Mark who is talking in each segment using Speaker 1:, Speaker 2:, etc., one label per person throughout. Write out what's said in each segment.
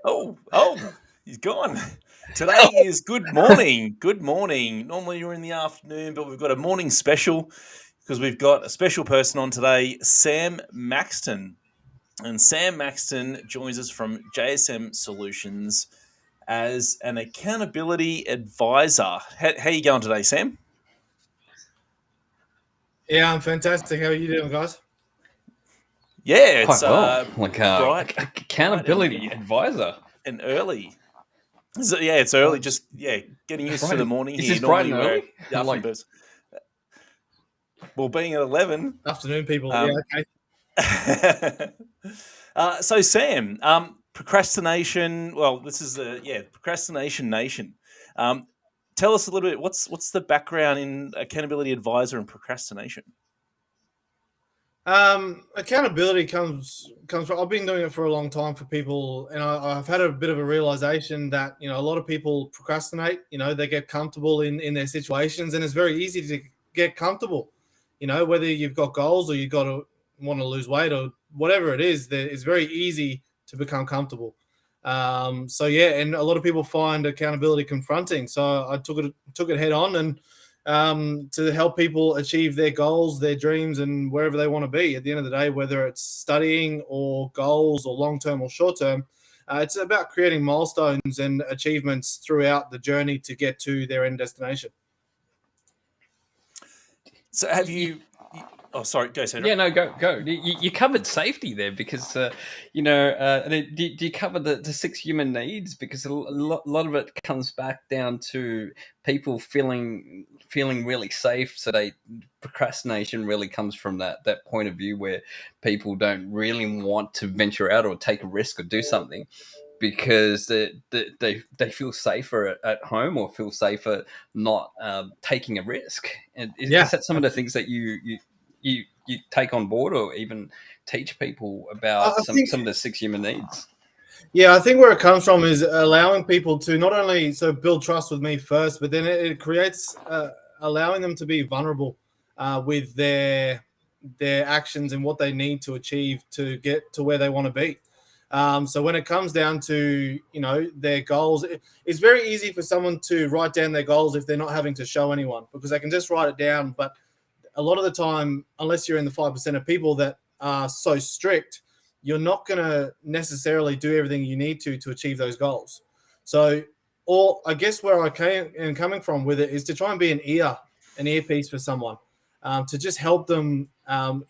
Speaker 1: Oh, he's gone. Today is good morning. Good morning. Normally you're in the afternoon, but we've got a morning special because we've got a special person on today, Sam Maxton. And Sam Maxton joins us from JSM Solutions as an accountability advisor. How you going today, Sam?
Speaker 2: Yeah, I'm fantastic. How are you doing, guys?
Speaker 1: Yeah, it's
Speaker 3: Quite well.
Speaker 1: bright
Speaker 3: Accountability advisor.
Speaker 1: and early. So, yeah, it's early. Just getting used to the morning
Speaker 3: Is
Speaker 1: here.
Speaker 3: this bright
Speaker 1: Normally
Speaker 3: and
Speaker 1: we're
Speaker 3: early?
Speaker 1: the afternoon
Speaker 3: Like,
Speaker 1: birds. Well, being at 11.
Speaker 2: Afternoon, people.
Speaker 1: Okay. So Sam, procrastination. Well, this is procrastination nation. Tell us a little bit. What's the background in accountability advisor and procrastination?
Speaker 2: Accountability comes from. I've been doing it for a long time for people, and I've had a bit of a realization that a lot of people procrastinate. They get comfortable in their situations, and it's very easy to get comfortable. Whether you've got goals or you've got to want to lose weight or whatever it is, it's very easy to become comfortable. And a lot of people find accountability confronting. So I took it head on and to help people achieve their goals, their dreams, and wherever they want to be. At the end of the day, whether it's studying or goals or long-term or short-term, it's about creating milestones and achievements throughout the journey to get to their end destination.
Speaker 1: So have you? Oh, sorry. Go, Sandra.
Speaker 3: Yeah, no, go. You covered safety there because, do you cover the 6 human needs? Because a lot of it comes back down to people feeling really safe. So procrastination really comes from that point of view where people don't really want to venture out or take a risk or do something because they feel safer at home or feel safer not taking a risk. And is that some of the things that you take on board or even teach people about some of the 6 human needs?
Speaker 2: Yeah, I think where it comes from is allowing people to not only build trust with me first, but then it creates allowing them to be vulnerable with their actions and what they need to achieve to get to where they want to be. So when it comes down to their goals, it's very easy for someone to write down their goals if they're not having to show anyone because they can just write it down. But a lot of the time, unless you're in the 5% of people that are so strict, you're not going to necessarily do everything you need to achieve those goals. So, I guess where I am coming from with it is to try and be an earpiece for someone, to just help them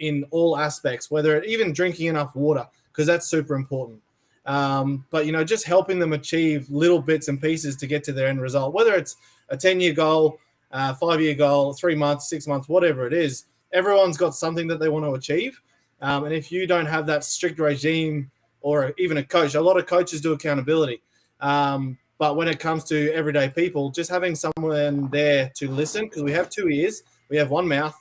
Speaker 2: in all aspects, whether even drinking enough water, because that's super important. But just helping them achieve little bits and pieces to get to their end result, whether it's a 10-year goal, 5-year goal, 3 months, 6 months, whatever it is. Everyone's got something that they want to achieve. And if you don't have that strict regime or even a coach, a lot of coaches do accountability. But when it comes to everyday people, just having someone there to listen, because we have 2 ears, we have 1 mouth.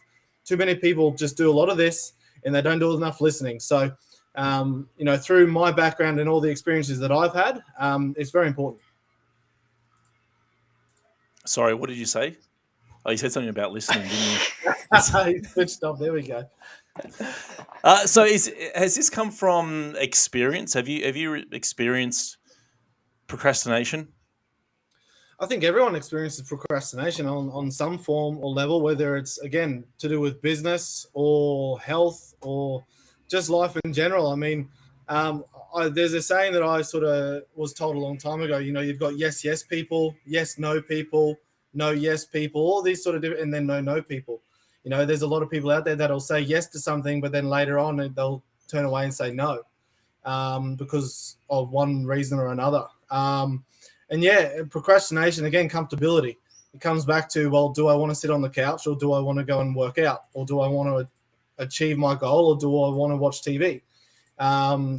Speaker 2: Too many people just do a lot of this and they don't do enough listening. So, through my background and all the experiences that I've had, it's very important.
Speaker 1: Sorry, what did you say? Oh, you said something about listening, didn't
Speaker 2: you? Good stuff. There we go.
Speaker 1: So, has this come from experience? Have you experienced procrastination?
Speaker 2: I think everyone experiences procrastination on some form or level, whether it's again to do with business or health or just life in general. I mean, there's a saying that I sort of was told a long time ago. You've got yes people, yes no people, no yes people, all these sort of different, and then no people. There's a lot of people out there that'll say yes to something, but then later on they'll turn away and say no because of one reason or another. Procrastination, again, comfortability. It comes back to, well, do I want to sit on the couch or do I want to go and work out? Or do I want to achieve my goal or do I want to watch TV?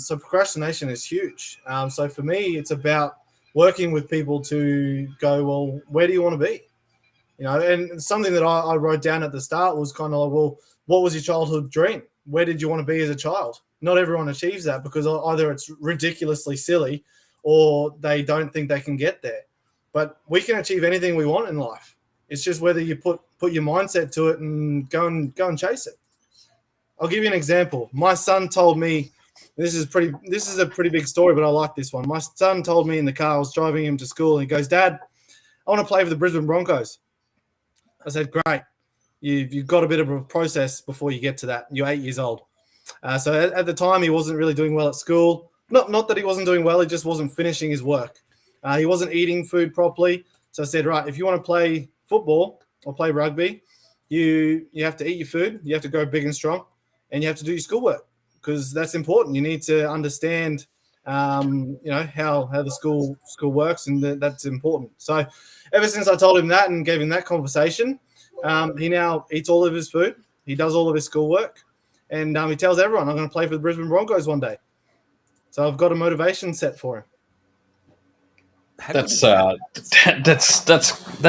Speaker 2: So procrastination is huge. So for me, it's about working with people to go, well, where do you want to be? And something that I wrote down at the start was kind of like, well, what was your childhood dream? Where did you want to be as a child? Not everyone achieves that because either it's ridiculously silly or they don't think they can get there. But we can achieve anything we want in life. It's just whether you put your mindset to it and go and chase it. I'll give you an example. My son told me This is a pretty big story, but I like this one. My son told me in the car, I was driving him to school, and he goes, "Dad, I want to play for the Brisbane Broncos." I said, "Great. You've got a bit of a process before you get to that. You're 8 years old." So at the time, he wasn't really doing well at school. Not that he wasn't doing well, he just wasn't finishing his work. He wasn't eating food properly. So I said, right, if you want to play football or play rugby, you have to eat your food, you have to grow big and strong, and you have to do your schoolwork, because that's important. You need to understand, how the school works, and that's important. So ever since I told him that and gave him that conversation, he now eats all of his food. He does all of his schoolwork, and he tells everyone, "I'm going to play for the Brisbane Broncos one day." So I've got a motivation set for him.
Speaker 3: That's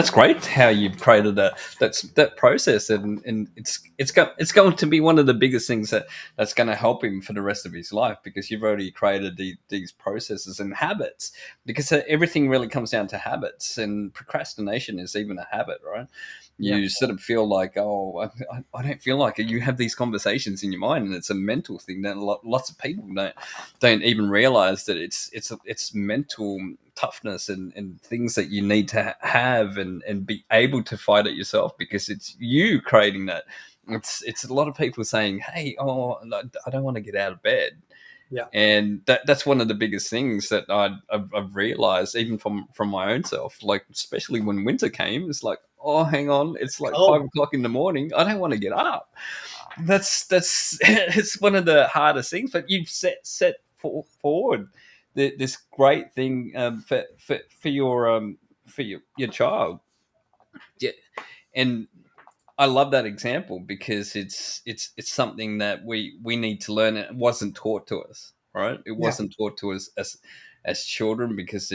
Speaker 3: great how you've created that process, and it's going to be one of the biggest things that's going to help him for the rest of his life, because you've already created these processes and habits, because everything really comes down to habits, and procrastination is even a habit, right? You sort of feel like, oh, I don't feel like it. You have these conversations in your mind, and it's a mental thing that lots of people don't even realize that it's mental toughness and things that you need to have and be able to fight it yourself, because it's you creating that. It's a lot of people saying, hey, I don't want to get out of bed.
Speaker 2: Yeah,
Speaker 3: and that's one of the biggest things that I've realized, even from my own self, like especially when winter came. It's like, oh, hang on, it's like 5 o'clock in the morning. I don't want to get up. That's it's one of the hardest things. But you've set forward this great thing for your child. Yeah, and I love that example, because it's something that we need to learn. It wasn't taught to us, right? It wasn't taught to us as children, because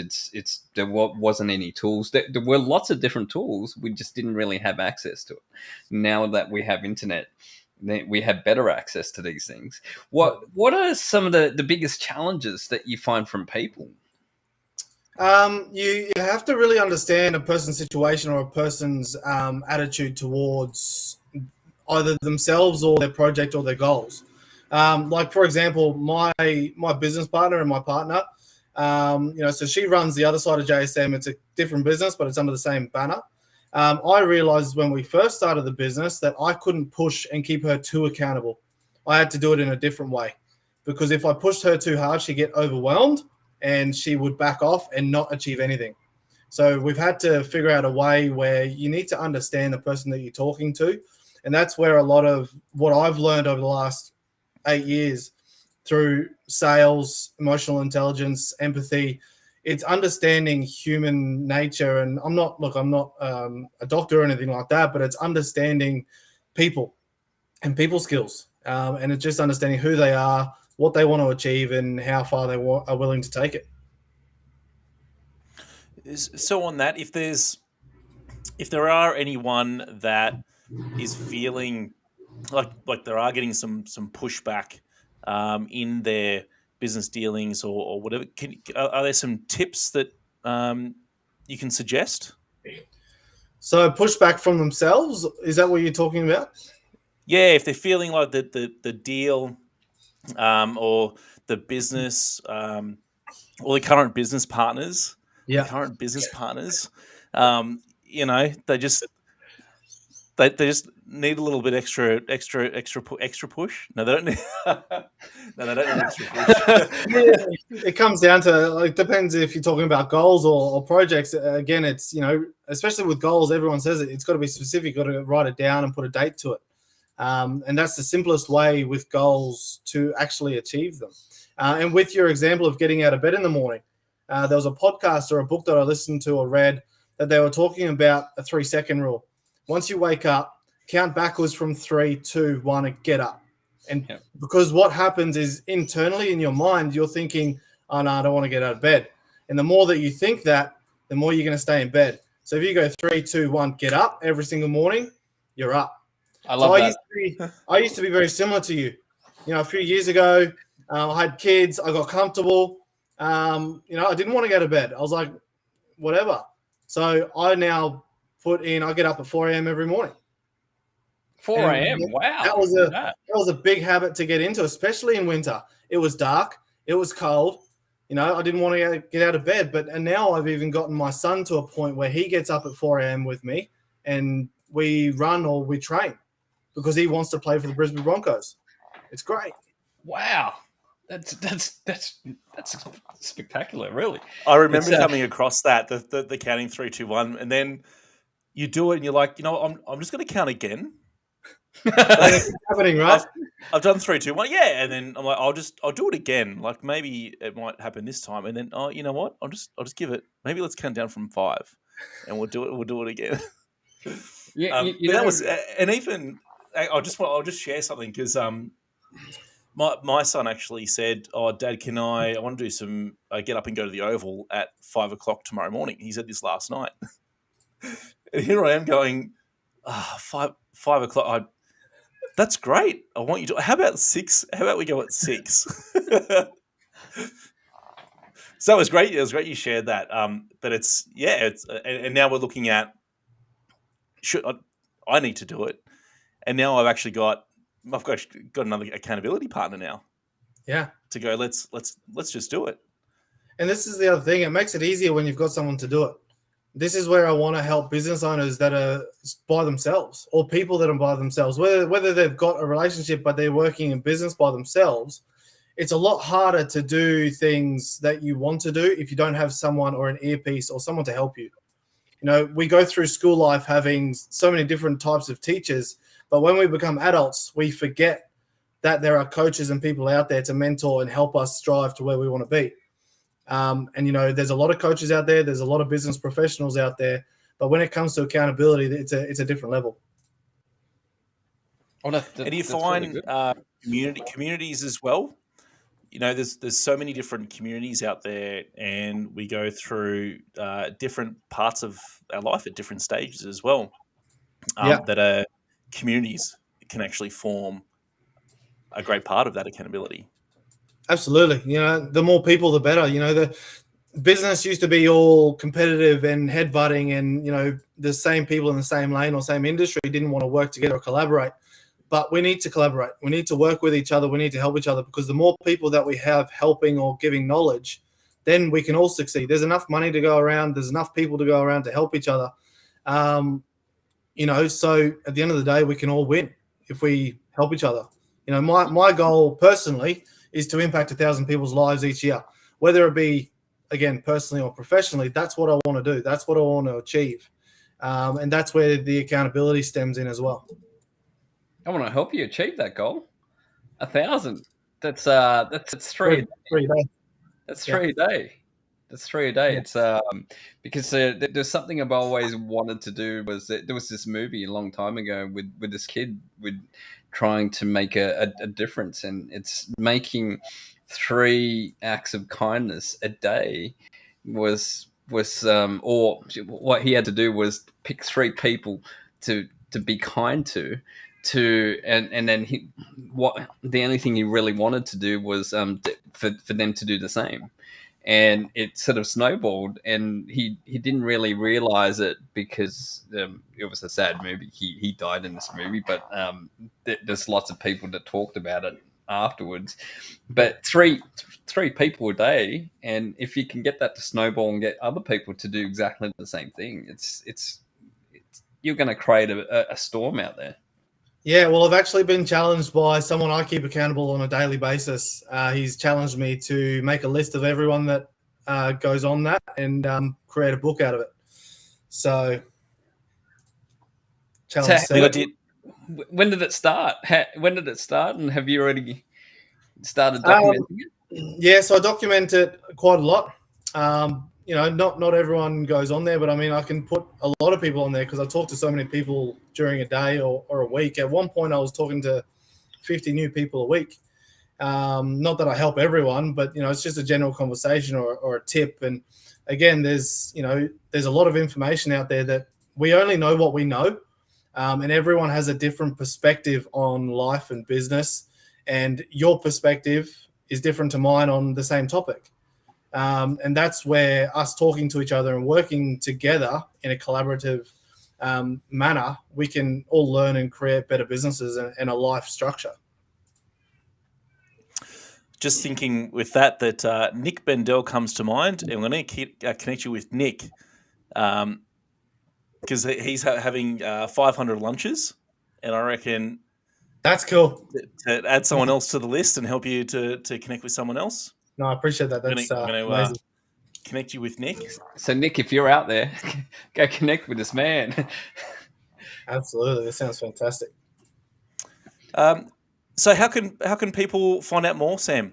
Speaker 3: there wasn't any tools. There were lots of different tools. We just didn't really have access to it. Now that we have internet, we have better access to these things. What are some of the biggest challenges that you find from people?
Speaker 2: You have to really understand a person's situation or a person's attitude towards either themselves or their project or their goals. Like, for example, my business partner and my partner, so she runs the other side of JSM. It's a different business, but it's under the same banner. I realized when we first started the business that I couldn't push and keep her too accountable. I had to do it in a different way, because if I pushed her too hard, she'd get overwhelmed and she would back off and not achieve anything. So we've had to figure out a way where you need to understand the person that you're talking to. And that's where a lot of what I've learned over the last 8 years through sales, emotional intelligence, empathy, it's understanding human nature. And I'm not a doctor or anything like that, but it's understanding people and people skills. And it's just understanding who they are, what they want to achieve, and how far they are willing to take it.
Speaker 1: So on that, if there are anyone that is feeling like they are getting some pushback in their business dealings or whatever, are there some tips that you can suggest?
Speaker 2: So pushback from themselves, is that what you're talking about?
Speaker 1: Yeah, if they're feeling like the deal or the business or the current business partners, they just need a little bit extra push. No, they don't need. No, they don't need extra push.
Speaker 2: It comes down to, depends if you're talking about goals or projects. Again, it's, especially with goals, everyone says it's got to be specific. You've got to write it down and put a date to it. And that's the simplest way with goals to actually achieve them. And with your example of getting out of bed in the morning, there was a podcast or a book that I listened to or read that they were talking about a 3-second rule. Once you wake up, count backwards from 3, 2, 1, and get up. And because what happens is internally in your mind, you're thinking, oh, no, I don't want to get out of bed. And the more that you think that, the more you're going to stay in bed. So if you go 3, 2, 1, get up every single morning, you're up.
Speaker 3: I love that.
Speaker 2: I used to be very similar to you. A few years ago, I had kids. I got comfortable. I didn't want to go to bed. I was like, whatever. So I now I get up at 4 a.m. every morning.
Speaker 3: 4 a.m. Wow.
Speaker 2: That was a big habit to get into, especially in winter. It was dark. It was cold. You know, I didn't want to get out of bed. And now I've even gotten my son to a point where he gets up at 4 a.m. with me and we run or we train because he wants to play for the Brisbane Broncos. It's great.
Speaker 3: Wow. That's spectacular, really.
Speaker 1: I remember coming across that, the counting 3, 2, 1, and then you do it and you're like, I'm just going to count again.
Speaker 2: It's happening, right?
Speaker 1: I've done 3, 2, 1, yeah, and then I'm like, I'll do it again. Like maybe it might happen this time, and then you know what? I'll just give it. Maybe let's count down from 5, and we'll do it. We'll do it again.
Speaker 3: Yeah,
Speaker 1: that was, and even I'll just share something because my son actually said, "Oh, Dad, I want to do some get up and go to the Oval at 5 o'clock tomorrow morning." He said this last night, and here I am going, 5 o'clock. That's great. I want you to. How about 6? How about we go at 6? So it was great. It was great you shared that. But it's and now we're looking at. I need to do it, and now I've got another accountability partner now.
Speaker 2: Yeah.
Speaker 1: To go. Let's just do it.
Speaker 2: And this is the other thing. It makes it easier when you've got someone to do it. This is where I want to help business owners that are by themselves or people that are by themselves, whether they've got a relationship but they're working in business by themselves. It's a lot harder to do things that you want to do if you don't have someone or an earpiece or someone to help you. You know, we go through school life having so many different types of teachers, but when we become adults, we forget that there are coaches and people out there to mentor and help us strive to where we want to be. And, there's a lot of coaches out there. There's a lot of business professionals out there. But when it comes to accountability, it's a different level.
Speaker 1: And do you find really communities as well? There's so many different communities out there, and we go through different parts of our life at different stages as well. That are communities can actually form a great part of that accountability.
Speaker 2: Absolutely. The more people, the better. The business used to be all competitive and headbutting and, the same people in the same lane or same industry didn't want to work together or collaborate. But we need to collaborate. We need to work with each other. We need to help each other because the more people that we have helping or giving knowledge, then we can all succeed. There's enough money to go around. There's enough people to go around to help each other. So at the end of the day, we can all win if we help each other. My goal personally is to impact 1,000 people's lives each year, whether it be, again, personally or professionally. That's what I want to do. That's what I want to achieve. And that's where the accountability stems in as well.
Speaker 3: I want to help you achieve that goal. 1,000. That's 3
Speaker 2: a day.
Speaker 3: That's 3 a day. That's 3 a day.
Speaker 2: Yeah.
Speaker 3: It's because there's something I've always wanted to do. There was this movie a long time ago with this kid with trying to make a difference, and it's making 3 acts of kindness a day was or what he had to do was pick 3 people to be kind to and then the only thing he really wanted to do was for them to do the same. And it sort of snowballed, and he didn't really realize it because it was a sad movie. He died in this movie, but there's lots of people that talked about it afterwards. But three people a day, and if you can get that to snowball and get other people to do exactly the same thing, it's you're going to create a storm out there.
Speaker 2: Yeah, well, I've actually been challenged by someone I keep accountable on a daily basis. He's challenged me to make a list of everyone that goes on that and create a book out of it. So, challenge.
Speaker 3: When did it start? When did it start? And have you already started documenting it?
Speaker 2: Yeah, so I document it quite a lot. Not everyone goes on there, but I mean, I can put a lot of people on there because I talk to so many people during a day or a week. At one point, I was talking to 50 new people a week. Not that I help everyone, but, it's just a general conversation or a tip. And again, there's a lot of information out there that we only know what we know. And everyone has a different perspective on life and business. And your perspective is different to mine on the same topic. And that's where us talking to each other and working together in a collaborative manner, we can all learn and create better businesses and a life structure.
Speaker 1: just thinking with that Nick Bendel comes to mind, and we're going to connect you with Nick because he's having 500 lunches, and I reckon
Speaker 2: That's cool.
Speaker 1: to add someone else to the list and help you to connect with someone else.
Speaker 2: No, I appreciate that.
Speaker 1: I'm
Speaker 2: That's
Speaker 1: going to
Speaker 2: amazing.
Speaker 1: connect you with Nick.
Speaker 3: So, Nick, if you're out there, go connect with this man.
Speaker 2: Absolutely, that sounds fantastic.
Speaker 1: So how can people find out more, Sam?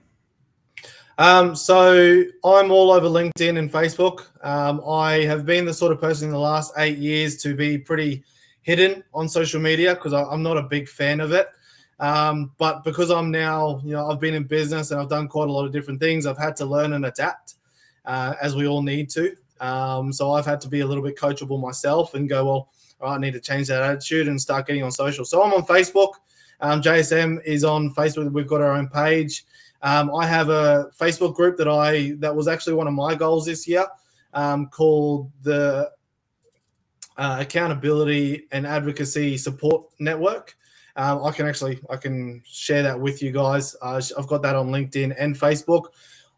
Speaker 2: So I'm all over LinkedIn and Facebook. I have been the sort of person in the last 8 years to be pretty hidden on social media because I'm not a big fan of it. But because I'm now, I've been in business and I've done quite a lot of different things, I've had to learn and adapt as we all need to. So I've had to be a little bit coachable myself and go, well, all right, I need to change that attitude and start getting on social. So I'm on Facebook. JSM is on Facebook. We've got our own page. I have a Facebook group that was actually one of my goals this year, called the Accountability and Advocacy Support Network. I can share that with you guys. I've got that on LinkedIn and Facebook.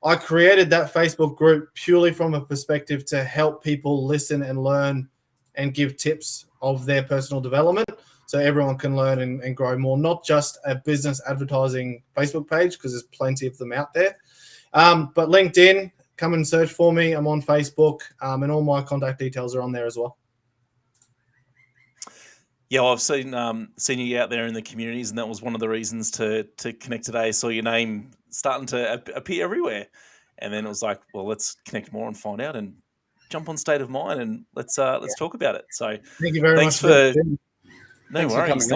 Speaker 2: I created that Facebook group purely from a perspective to help people listen and learn and give tips of their personal development so everyone can learn and grow more, not just a business advertising Facebook page because there's plenty of them out there. But LinkedIn, come and search for me. I'm on Facebook, and all my contact details are on there as well.
Speaker 1: Yeah, well, I've seen you out there in the communities, and that was one of the reasons to connect today. I saw your name starting to appear everywhere, and then it was like, well, let's connect more and find out, and jump on State of Mind, and let's talk about it. So
Speaker 2: thank you very much
Speaker 1: for
Speaker 3: Thanks
Speaker 1: worries.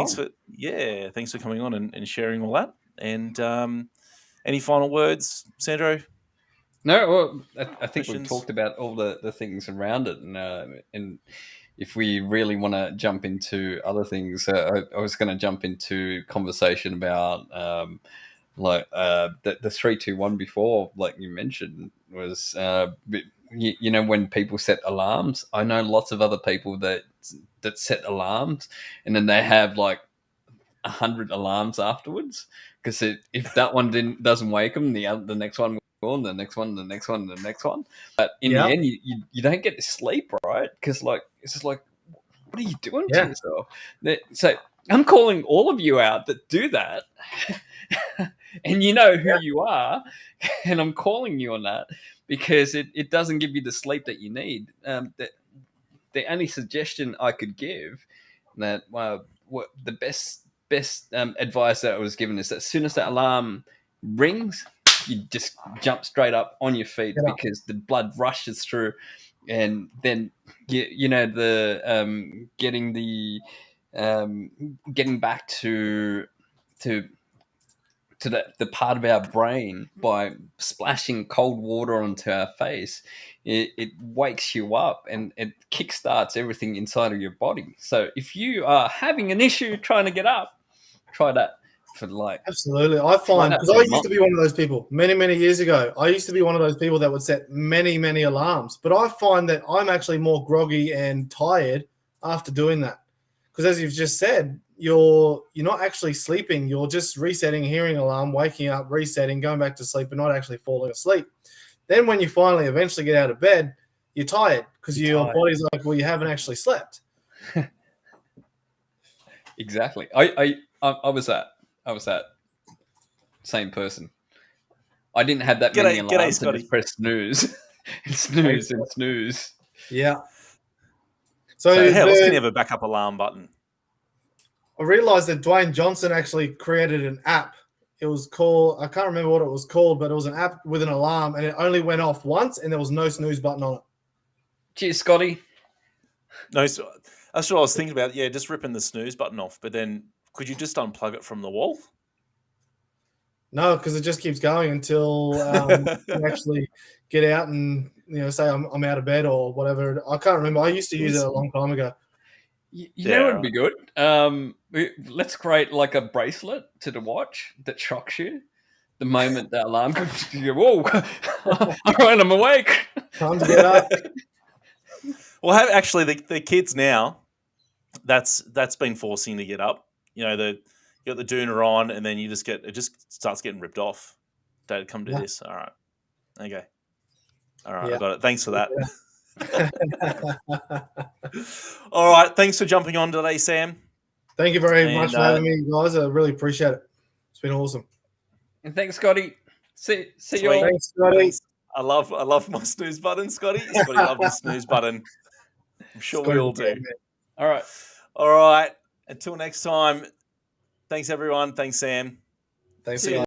Speaker 3: Thanks
Speaker 1: For coming on and sharing all that. And any final words, Sandro?
Speaker 3: No, well, I think
Speaker 1: Questions?
Speaker 3: we've talked about all the things around it, and if we really want to jump into other things, I was going to jump into conversation about the 3-2-1 before, like you mentioned, was when people set alarms. I know lots of other people that set alarms, and then they have like 100 alarms afterwards because if that one doesn't wake them, the next one will, and the next one, the next one, the next one. But in the end, you don't get to sleep, right? Because it's just like, what are you doing to yourself? So I'm calling all of you out that do that, and you know who you are, and I'm calling you on that because it doesn't give you the sleep that you need. The only suggestion I could give that what the best advice that I was given is that as soon as that alarm rings, you just jump straight up on your feet because the blood rushes through, and then getting back to the part of our brain by splashing cold water onto our face, it wakes you up and it kickstarts everything inside of your body. So if you are having an issue trying to get up, try that for
Speaker 2: absolutely. I find, because I used to be one of those people many years ago. I used to be one of those people that would set many alarms, but I find that I'm actually more groggy and tired after doing that, because as you've just said, you're not actually sleeping. You're just resetting, hearing an alarm, waking up, resetting, going back to sleep, and not actually falling asleep. Then when you finally eventually get out of bed, you're tired because your body's like, well, you haven't actually slept.
Speaker 3: Exactly. I was that same person. I didn't have that many alarms to just press snooze and snooze and snooze.
Speaker 2: Yeah.
Speaker 1: So hell, let's can you have a backup alarm button?
Speaker 2: I realized that Dwayne Johnson actually created an app. It was called, I can't remember what it was called, but it was an app with an alarm, and it only went off once, and there was no snooze button on it.
Speaker 3: Cheers, Scotty.
Speaker 1: No, that's what I was thinking about. Yeah, just ripping the snooze button off. But then, could you just unplug it from the wall?
Speaker 2: No, because it just keeps going until you actually get out and say I'm out of bed or whatever. I can't remember. I used to use it a long time ago.
Speaker 3: You know what would be good? Let's create like a bracelet to the watch that shocks you the moment that alarm goes. You go, whoa! All right, I'm awake.
Speaker 2: Time to get up.
Speaker 1: Well, actually, the kids now, that's been forcing to get up. You got the doona on, and then it just starts getting ripped off. Dad, come do
Speaker 2: Yeah.
Speaker 1: this. All right. Okay. All right.
Speaker 2: Yeah.
Speaker 1: I got it. Thanks for that. All right. Thanks for jumping on today, Sam.
Speaker 2: Thank you very much
Speaker 1: And,
Speaker 2: for having me, guys. I really appreciate it. It's been awesome.
Speaker 3: And thanks, Scotty. See you
Speaker 1: Sweet.
Speaker 3: all.
Speaker 2: Thanks, Scotty.
Speaker 1: Thanks. I love my snooze button, Scotty. Scotty loved his snooze button. I'm sure we all do.
Speaker 3: All right.
Speaker 1: All right. Until next time. Thanks, everyone. Thanks, Sam.
Speaker 2: Thanks,
Speaker 3: See you.
Speaker 2: guys.